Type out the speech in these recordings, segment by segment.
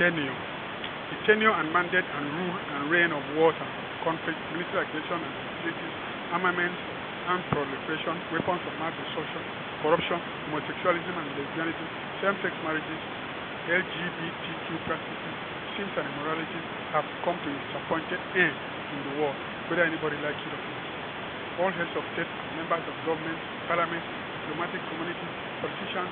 tenure. The tenure and mandate and rule and reign of wars and conflict, military aggression and hostilities, armaments and proliferation, weapons of mass destruction, corruption, homosexualism and lesbianism, same-sex marriages, LGBTQ practices, sins and immoralities have come to a disappointed end in the world, whether anybody likes it or not. All heads of state, members of government, parliament, diplomatic community, politicians,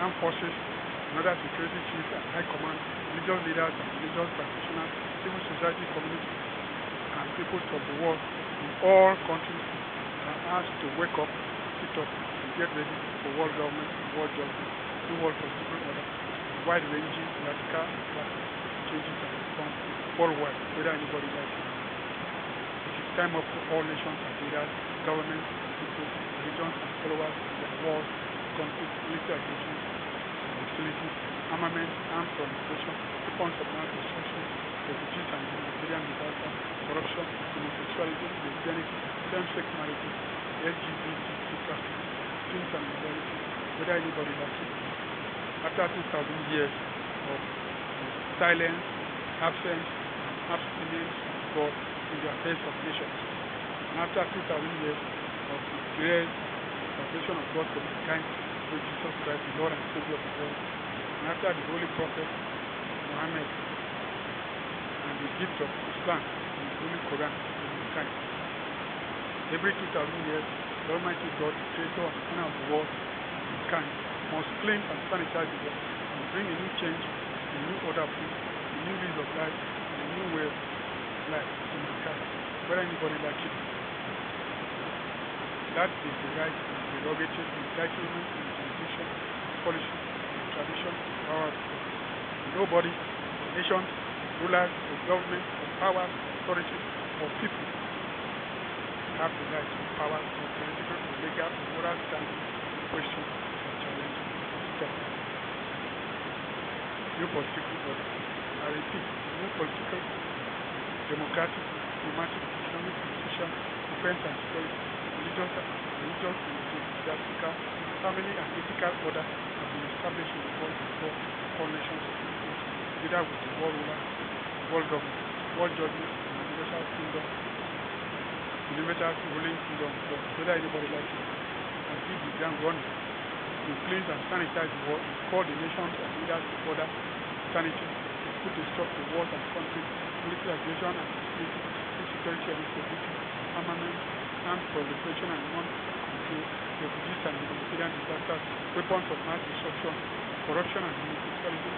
armed forces, and other security chiefs and high command, religious leaders and religious practitioners, civil society communities, and peoples of the world in all countries are asked to wake up, sit up, and get ready for world government and world judgment, new world political order, wide-ranging, radical, and drastic changes and reforms worldwide, whether anybody likes it. It is time up for all nations and leaders, governments, peoples, religions, and followers in their wars, conflicts, military aggression, hostilities, armaments, armed proliferation, weapons of mass destruction, refugees and humanitarian disasters, corruption, homosexualism, lesbianism, same-sex marriages, LGBTQ practices, sins and immoralities, whether anybody likes it. After 2,000 years of silence, absence, and abstinence of God in the affairs of nations, and after 2,000 years of the grace and salvation of God for mankind through Jesus Christ, the Lord and Savior of the world, and after the Holy Prophet Muhammad and the gift of Islam and the Holy Quran to mankind. Every 2,000 years, the Almighty God, the Creator and owner of the world and mankind, must cleanse and sanitize the world and bring a new change, a new order of things, a new lease of life, and a new way of life to mankind, whether anybody likes it. That is the right and prerogative, entitlement, and jurisdiction, policy, and tradition, and power of God. Nobody, nations, rulers, or government, or powers, authorities, or people have the right or power or political, or legal, or moral standing to question or challenge or stop. New political order. I repeat, new political, democratic, diplomatic, economic, and social, defense and security, religious and geographical, family and ethical order have been established in the world before all nations of people, together with the world ruler, world government, world judgment, and universal kingdom, universal ruling kingdom of God, whether anybody likes it, and hit the ground running to cleanse and sanitize the world, call the nations and leaders to order, sanity, put a stop to wars and conflict, military aggression and hostility, insecurity and instability, armament, armed proliferation and non-control, refugees and humanitarian disasters, weapons of mass destruction, corruption and homosexualism,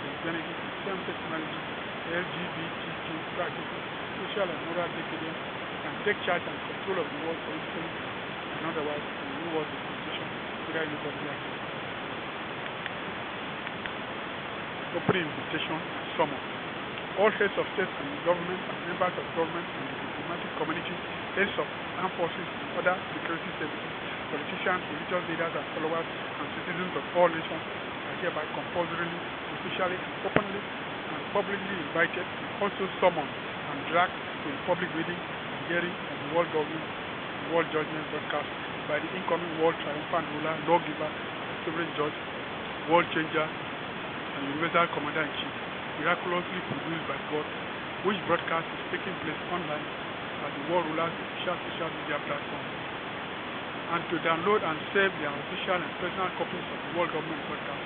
lesbianism, same-sex marriages, LGBTQ practices, social and moral decadence, and take charge and control of the world politically and otherwise in the new world dispensation, without anybody likes it. Open invitation and summon. All heads of state and government and members of government and the diplomatic community, heads of armed forces and other security services, politicians, religious leaders and followers, and citizens of all nations are hereby compulsorily, officially, and openly and publicly invited and also summoned and dragged to a public reading and hearing of the world government and world judgment broadcast by the incoming world triumphant ruler, lawgiver, sovereign judge, world changer, and universal commander-in-chief, miraculously produced by God, which broadcast is taking place online at the World Ruler's official social media platform. And to download and save their official and personal copies of the World Government broadcast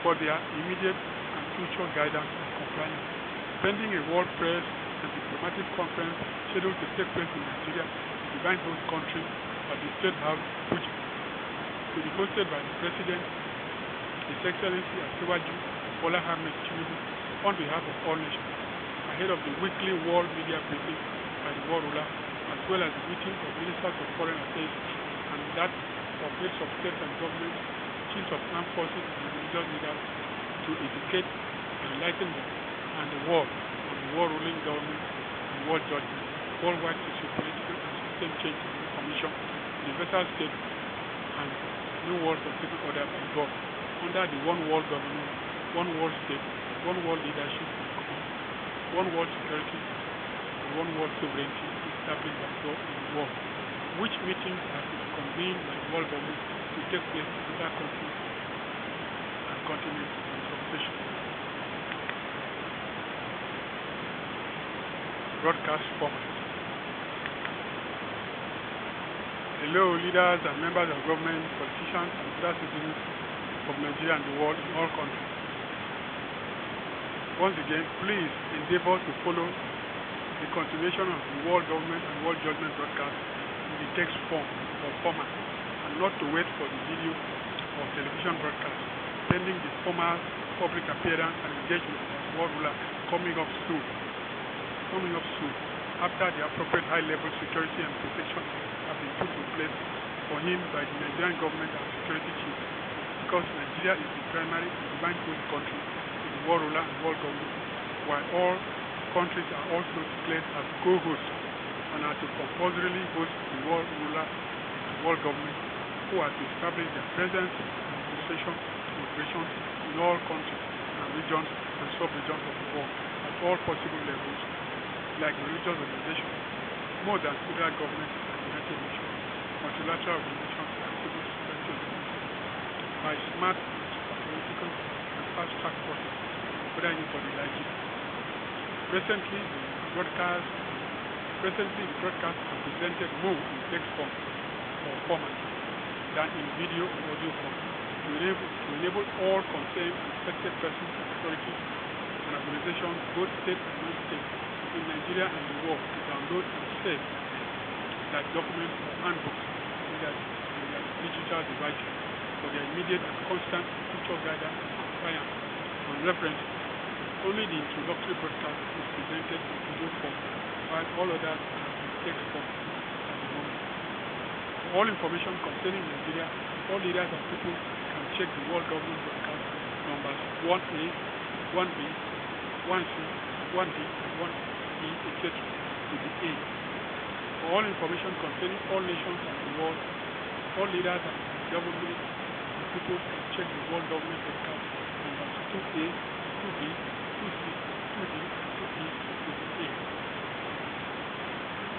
for their immediate and future guidance and compliance, pending a world press and diplomatic conference scheduled to take place in Nigeria, the divine host country, at the State House, Abuja, to be hosted by the President, His Excellency Asiwaju Bola Ahmed Tinubu, on behalf of all nations, ahead of the weekly world media briefing by the World Ruler, as well as the meeting of Ministers of Foreign Affairs and that of heads of state and government, chiefs of armed forces and religious leaders, to educate and enlighten them and the world on the world ruling government and world judgment, worldwide socio-political and system change and reformation, universal state, and new world political order by God, under the one world government, one world state, one world leadership and command, one world security, and one world sovereignty established by God in the world, which meetings are to be convened by the world government to take place in other countries and continents and substations. broadcast format. Hello, leaders and members of government, politicians, and other citizens of Nigeria and the world in all countries. Once again, please endeavor to follow the continuation of the World Government and World Judgment broadcast in the text form or format, and not to wait for the video or television broadcast, pending the formal public appearance and engagement of the World Ruler coming up soon, after the appropriate high-level security and protection have been put in place for him by the Nigerian government and security chiefs, because Nigeria is the primary and divine host country to the World Ruler and World Government, while all countries are also declared as co-hosts and are to compulsorily host the World Ruler and World Government, who are to establish their presence and administration and operations in all countries and regions and sub-regions of the world at all possible levels, like the religious organizations, more than federal government and United Nations, multilateral organizations, and civil society organizations, by smart political and fast-track process, whether anybody like it. Presently, the broadcast are presented more in text form or format than in video or audio form, to enable all concerned and affected persons and authorities and organizations, both state and non-state, in Nigeria and the world, to download and save like documents or handbooks in their digital devices for their immediate and constant future guidance and compliance and reference. Only the introductory broadcast is presented in video form, while all others are in text form at the moment. For all information concerning Nigeria, all leaders and people can check the World Government broadcast numbers 1A, 1B, 1C, 1D, and 1E, etc. to the A. For all information concerning all nations and the world, all leaders and government and people can check the World Government broadcast numbers 2A, 2B, 2C, 2D, and 2E to the A.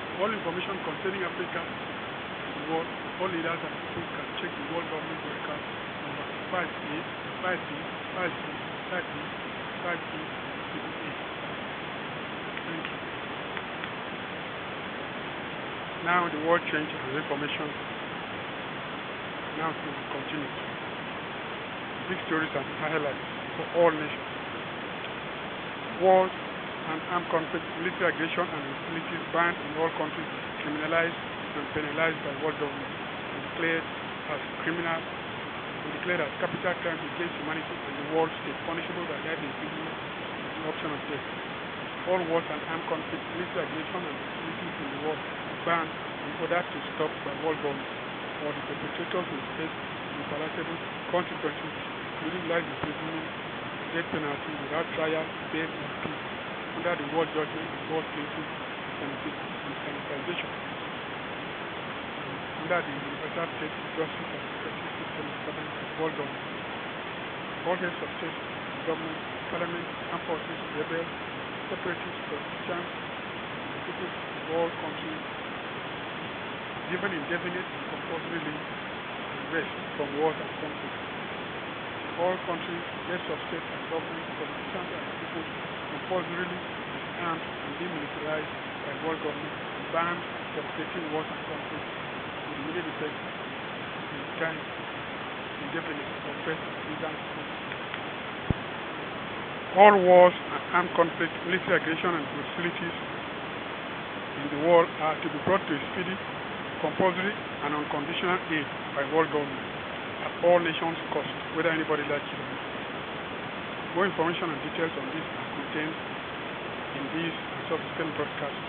For all information concerning Africa and the world, all leaders and people can check the World Government broadcast numbers 5A, 5B, 5C, 5D, 5E to the A. Thank you. Now the world change and reformation. Now to continue. Big stories and highlights for all nations. Wars and armed conflict, military aggression and hostilities banned in all countries, criminalized and penalized by world government, and declared as criminal and declared as capital crimes against humanity and the world state, punishable by life imprisonment with the option of death. All wars and armed conflict, military aggression and hostilities in the world banned in order to stop by world government, or the perpetrators will face unpalatable consequences, including life imprisonment, death penalty without trial, bail, or appeal, under the world judgment and world places and sanitization, under the universal state justice and security system established by the world government. All heads of state and government, parliament, armed forces, rebels, separatists, politicians, and the people of all countries, given indefinite and compulsory leave and rest from wars and conflicts. All countries, heads of state and government, politicians and people compulsorily disarmed and demilitarized by world government and banned from creating wars and conflicts with immediate effect in time indefinite or first instance. All wars and armed conflict, military aggression and hostilities in the world are to be brought to a speedy, compulsory and unconditional aid by world government at all nations' cost, whether anybody likes it or not. More information and details on this are contained in these and subsequent broadcasts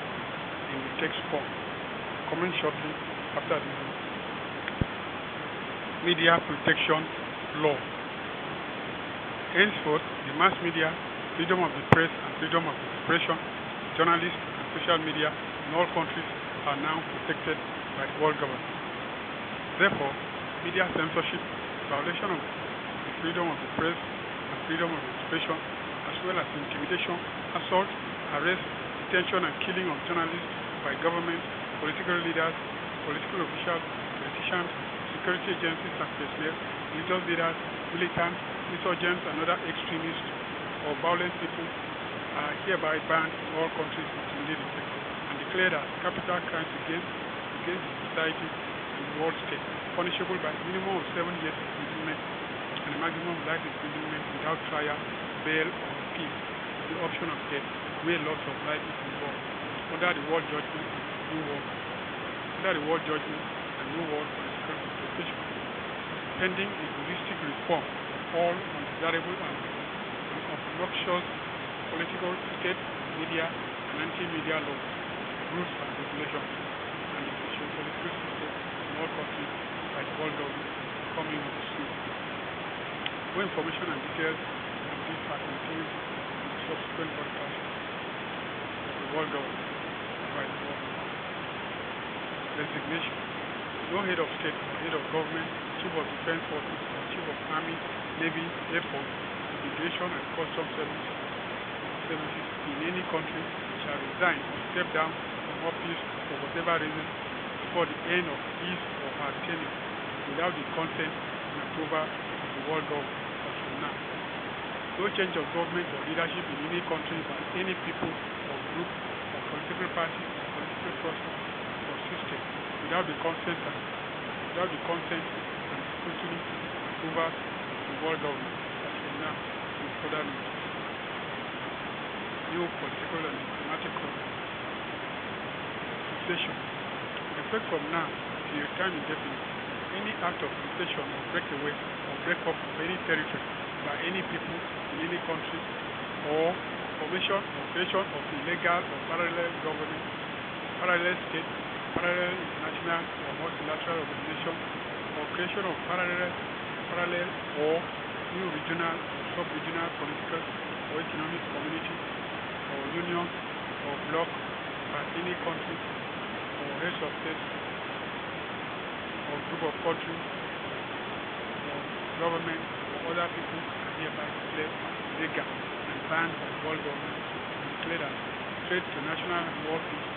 in the text form, coming shortly after the Media Protection Law. Henceforth, the mass media, freedom of the press and freedom of expression, journalists and social media in all countries are now protected by the world government. Therefore, media censorship, violation of the freedom of the press and freedom of expression, as well as intimidation, assault, arrest, detention and killing of journalists by government, political leaders, political officials, politicians, security agencies and personnel, religious leaders, militants, insurgents and other extremists or violent people are hereby banned in all countries within the region and declared as capital crimes against society and the world state, punishable by a minimum of 7 years imprisonment and a maximum life imprisonment without trial, bail, or appeal, with the option of death, where loss of life is involved, under the World Judgment and New World Political Proliferation, pending a holistic reform of all undesirable and obnoxious political, state, media, and anti-media laws, rules, and regulations, and the socio-political system in all countries by the World Government coming with soon. More information and details of this are contained in the subsequent broadcast of the World Government by the World Government. Resignation. No head of state or head of government, chief of defense forces, or chief of army, navy, air force, immigration, and customs services in any country shall resign or step down from office for whatever reason before the end of his or her tenure without the consent and approval of the World Government until now. No change of government or leadership in any country by any people or group or political party or political trust or system without the consent and scrutiny and approval of the World Government until now with further notice. New political and diplomatic code. Cessation. In effect from now till time indefinite, any act of secession or breakaway or break up of any territory by any people in any country, or formation or creation of illegal or parallel government, parallel state, parallel international or multilateral organization, or creation of parallel or new regional or sub-regional political or economic community or union or bloc by any country or heads of state or group of countries or government or other people are hereby declared illegal and banned by the World Government and declared as threat to national and world peace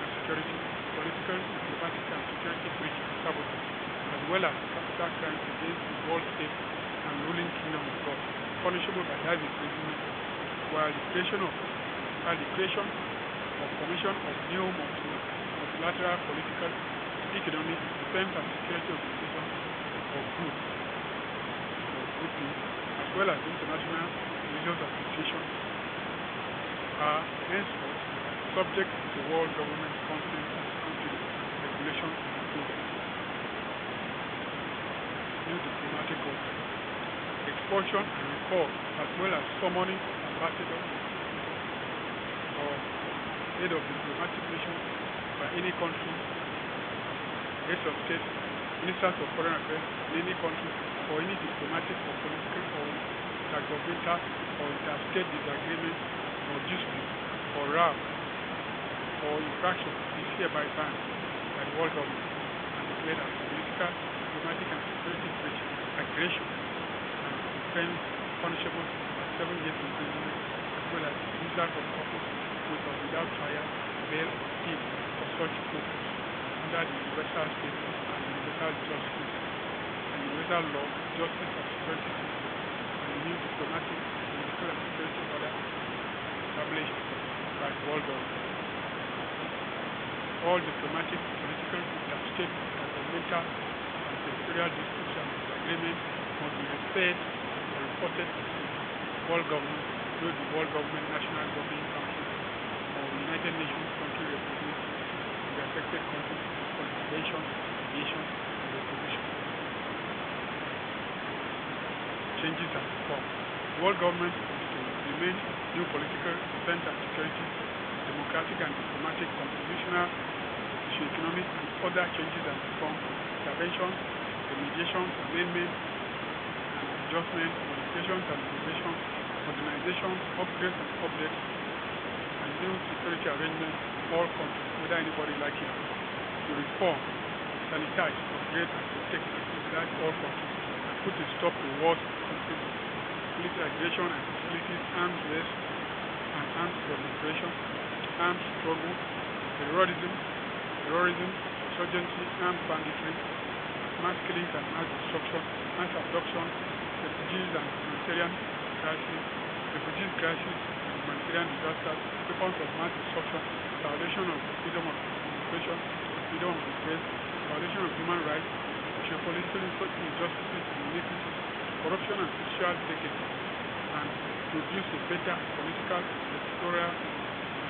and security, political, diplomatic, and security breach and sabotage, as well as capital crimes against the world state and ruling kingdom of God, punishable by life imprisonment, while the creation or formation of new multilateral political, economic, defense, and security organizations or grouping, as well as international religious associations, are henceforth subject to world government consent and scrutiny, regulation, and approval. New diplomatic code. Expulsion and recall, as well as summoning ambassadors or head of diplomatic missions by any country, heads of state, ministers of foreign affairs in any country, or any diplomatic or political or intergovernmental or interstate disagreement or dispute or row or infraction is hereby banned by the World Government and declared as political, diplomatic, and security breach, aggression, and offense punishable by 7 years imprisonment, as well as dismissal from office with or without trial, bail, or appeal for such purpose under the universal state and universal justice and universal law, justice, and security system, and the new diplomatic, political, and security order established by the World Government. All diplomatic, political, interstate, intergovernmental, and territorial disputes and disagreements must be referred or reported to the World Government through the World Government National Governing Council or United Nations country representative of the affected countries for the prevention, mediation, and resolution. Changes and reform. The World Government is to implement new political, defense and security, democratic and diplomatic, constitutional, socio-economic, and other changes and reform, interventions, remediations, amendments, and adjustments, modifications and innovations, modernizations, upgrades and updates, and new security arrangements in all countries, whether anybody like it or not, to reform, sanitize, upgrade, and protect and stabilize all countries, and put a stop to wars, conflicts, military aggression and hostilities, arms race and arms proliferation, arms struggle, terrorism, insurgency, armed banditry, mass killings and mass destruction, mass abduction, refugees crisis, and humanitarian disasters, weapons of mass destruction, violation of the freedom of expression, freedom of the press, violation of human rights, geopolitical injustices and inequities, corruption and social decay, and produce a better political,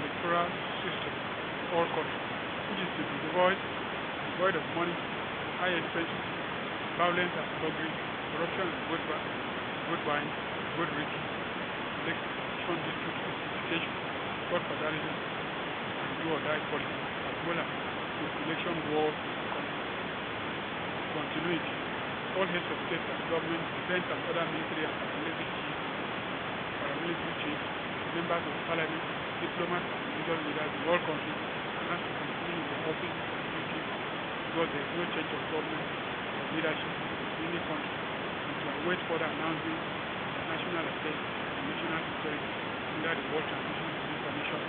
electoral system in all countries, which is to be devoid of money, high expenses, violence and thuggery, corruption and vote buying, vote rigging, election district certification, godfatherism, and do or die policy, as well as population war continuity. All heads of state and government, defense and other military and paramilitary chiefs, members of parliament, diplomats and religious leaders in all countries has to continue in their office and duties because there is no change of government or leadership in any country and to await further announcements of national affairs and national security under the World Transition and Information,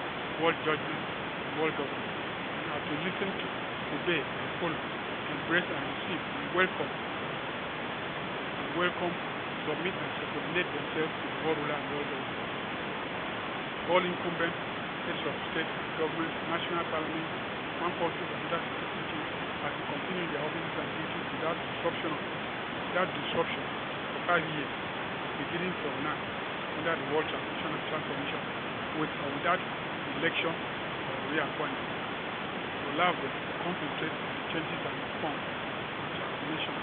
World Judgment and World Government. And are to listen to, obey and follow, embrace and receive and welcome, submit and subordinate themselves to the World Ruler and World Government. All incumbent heads of state, government, national parliament, armed forces and other security are to continue their offices and duties without disruption for 5 years, beginning from now, under the World Transition and Transformation, with or without election or reappointment. The lab will concentrate on the changes and reforms and transformation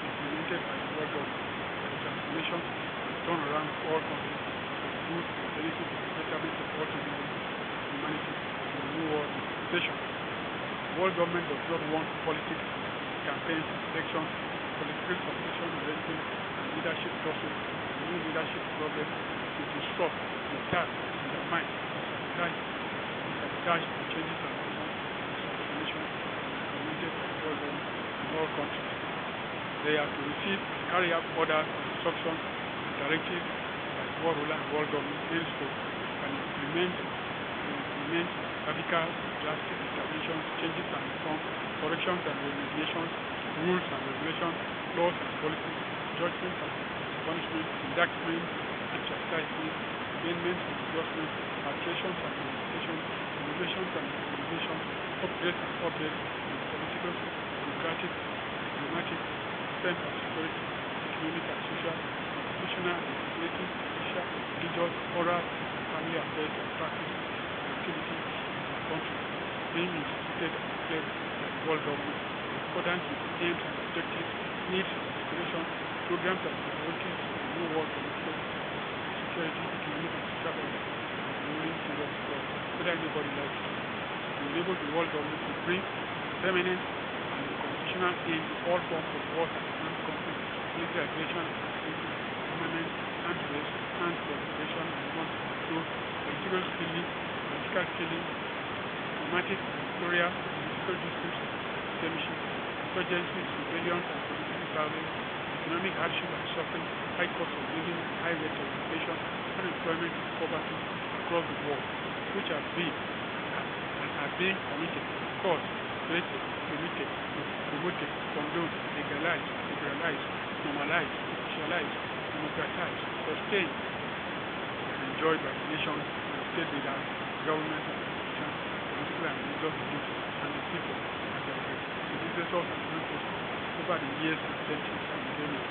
implemented by the World Government. The transformation and turnaround of all countries for the good and benefit and betterment of all citizens and humanity in the new world dispensation. The World Government does not want politics, campaigns, elections, political succession arrangements, and leadership tussles and new leadership problems to disrupt, retard, undermine, and sabotage the changes and reforms and transformation implemented by the World Government in all countries. They are to receive and carry out orders and instructions and directives by the World Ruler and World Government henceforth and implement radical and drastic interventions, changes and reforms, corrections and remediations, rules and regulations, laws and policies, judgments and punishments, indictments and chastisements, amendments and adjustments, alterations and modifications, innovations and improvisations, upgrades and updates in political, bureaucratic, diplomatic, defense and security, economic and social, constitutional and legislative, judicial, religious, moral, and family affairs and practices and activities in our country, being instituted and declared by the World Government in accordance with the aims and objectives, needs and aspirations, programs and priorities of the new world political, security, economic and social order and the ruling kingdom of God, whether anybody likes it. To enable the world government to bring permanent and constitutional end to all forms of wars and armed conflict, military aggression and activity, armaments, arms race, armed proliferation and weapons control, political killing, diplomatic, territorial, political disputes, skirmishes, insurgencies, rebellions and political violence, economic hardship and suffering, high cost of living and high rates of inflation, unemployment and poverty across the world, which have been and are being committed, caused, created, permitted, promoted, condoned, legalized, liberalized, normalized, socialized, democratized, sustained, and enjoyed by the nations and state leaders, governments and politicians, political and religious elites, and the people as their predecessors and ancestors over the years and centuries and millennia.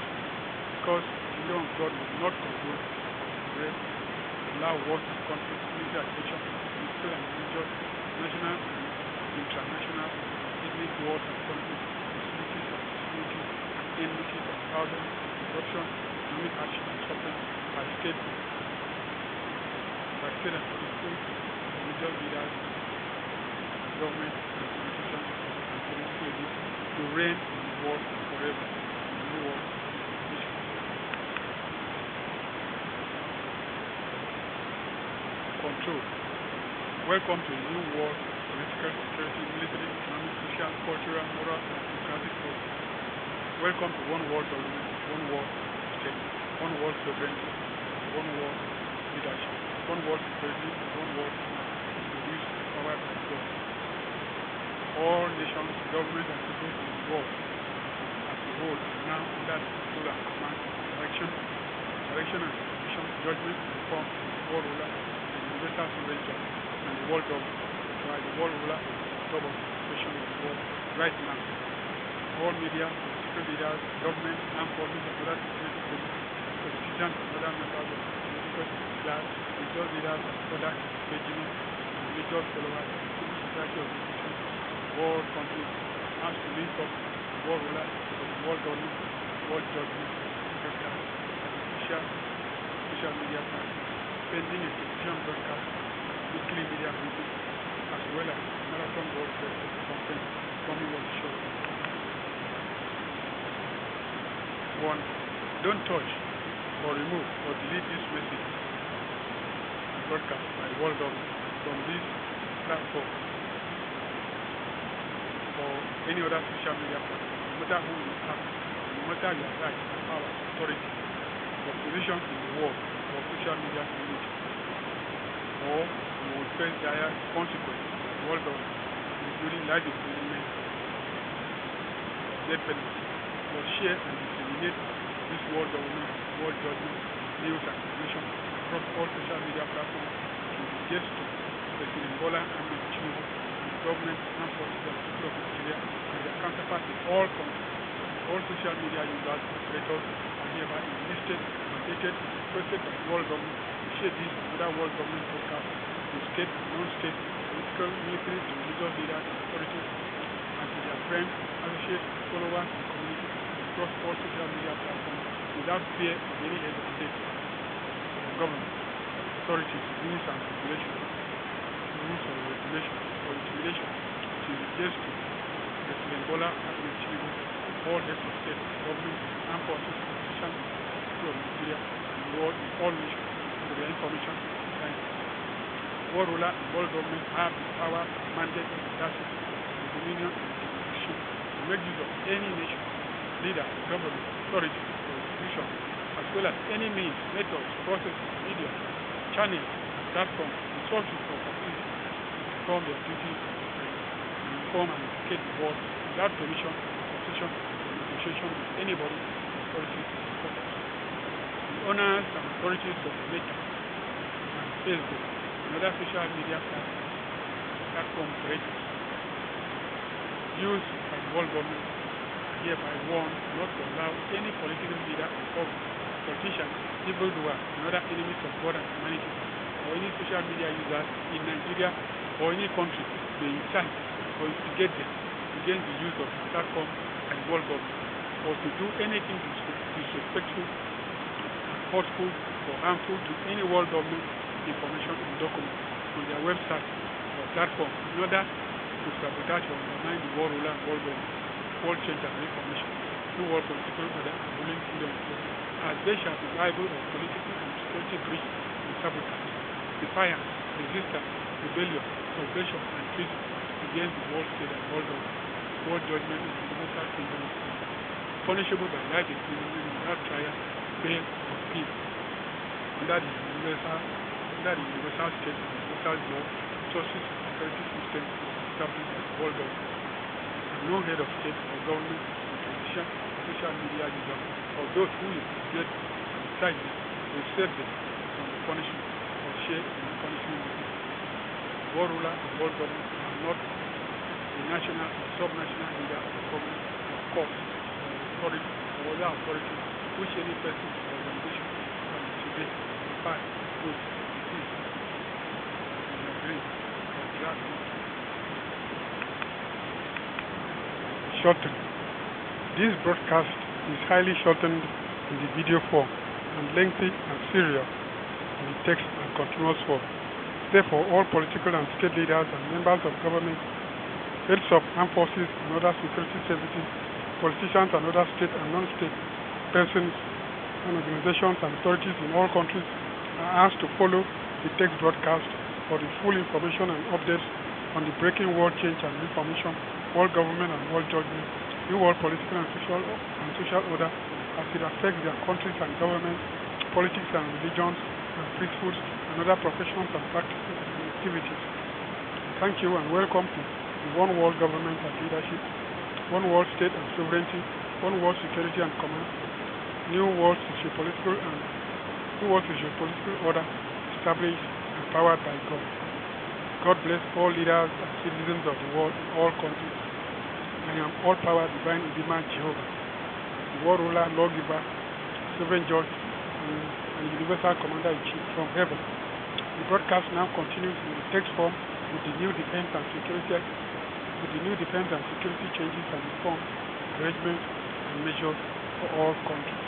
Because the kingdom of God will not condone or tolerate or allow wars and conflicts, military aggression, political and religious, national and international, ethnic wars and conflicts, hostilities and disputes, and enmities and violence, corruption, economic hardship and suffering by state and political and religious leaders, government and politicians and political elites to reign in the world forever in the new world dispensation. Control. Welcome to a new world political, security, military, economic, social, cultural, moral, and democratic order. Welcome to one world government, one world state, one world sovereignty, one world leadership, one world security, and one world produced and powered by God. All nations, governments, and peoples in the world as a whole are now under the control and command, direction and supervision, judgment and reform of the world ruler and universal sovereignty and the world government. While the world ruler is the top of the situation in the world right now. All media, political leaders, governments, armed forces, and other security services, politicians, and other members of the political class, religious leaders, and other clergymen, and religious followers, and civil society organizations, all countries have to link up the world ruler with the world government, world judgment, broadcast, and official social media platforms, pending a television broadcast, weekly media briefing, as well as marathon world conference coming up shortly. 1. Don't touch or remove or delete this message and broadcast by the world government from this platform or any other social media platform, no matter who you are, no matter your right and power, authority, or position in the world or social media community, or you will face dire consequences by the world government, including life imprisonment, death penalty, or share and disseminate this world government, world judgment, news and information across all social media platforms to the guests to President Bola Ahmed Tinubu, the government, armed forces, and people of Nigeria, and their counterparts in all countries. All social media users and operators are hereby enlisted, mandated, and requested by the world government to share this and other world government broadcasts to state and non-state, political, military, and religious leaders and authorities, and to their friends, associates, followers, and communities across all social media platforms without fear of any head of state, government, authorities, rules and regulations, or intimidation to engage to President Bola Ahmed Tinubu, all heads of state, government, armed forces, politicians, people of Nigeria, and the world in all nations for their information. Thank you. World ruler and world government have the power, mandate, and audacity, the dominion, and the jurisdiction to make use of any nation, leader, government, authority, or institution, as well as any means, methods, processes, media, channels, platforms, resources, or facilities to perform their duties and inform and educate the world without permission, concession, or negotiation with anybody, authorities, or purpose. The owners and authorities of Meta and Facebook and other social media platform operators used by the world government are hereby warned not to allow any political leader or government, politicians, evildoers, and other enemies of God and humanity, or any social media users in Nigeria or any country may incite or instigate them against the use of the platform by the world government, or to do anything disrespectful, hurtful, or harmful to any world government information and documents on their website or platform in order to sabotage or undermine the world ruler and world government, world change and reformation, new world political order and ruling kingdom of God, as they shall be liable of political and security breach and sabotage, defiance, resistance, rebellion, subversion, and treason against the world state and world government, world judgment and universal kingdom of God, punishable by life imprisonment without trial, bail, or appeal, under the universal state and universal law, justice and security system established by the world government. And no head of state or government or politician or social media user or those who instigate and incite them will save them from the punishment or share in the punishment with them. World ruler and world government are not a national or subnational leader or government or court or authority or other authority which any person or organization can intimidate, defy, oppose, resist, disagree, or drag. Shortened. This broadcast is highly shortened in the video form and lengthy and serial in the text and continuous form. Therefore, all political and state leaders and members of government, heads of armed forces and other security services, politicians and other state and non-state persons and organizations and authorities in all countries are asked to follow the text broadcast for the full information and updates on the breaking world change and reformation, world government and world judgment, new world political and social order as it affects their countries and governments, politics and religions and priesthoods and other professions and practices and activities. Thank you and welcome to the One World Government and Leadership, One World State and Sovereignty, One World Security and Command, New World Sociopolitical Order established and empowered by God. God bless all leaders and citizens of the world in all countries. I am all-power divine Redeemer Jehovah, the World Ruler-Lawgiver, Sovereign Judge, and Universal Commander-in-Chief from heaven. The broadcast now continues in the text form with the new defense and security changes and reforms, arrangements, and measures for all countries.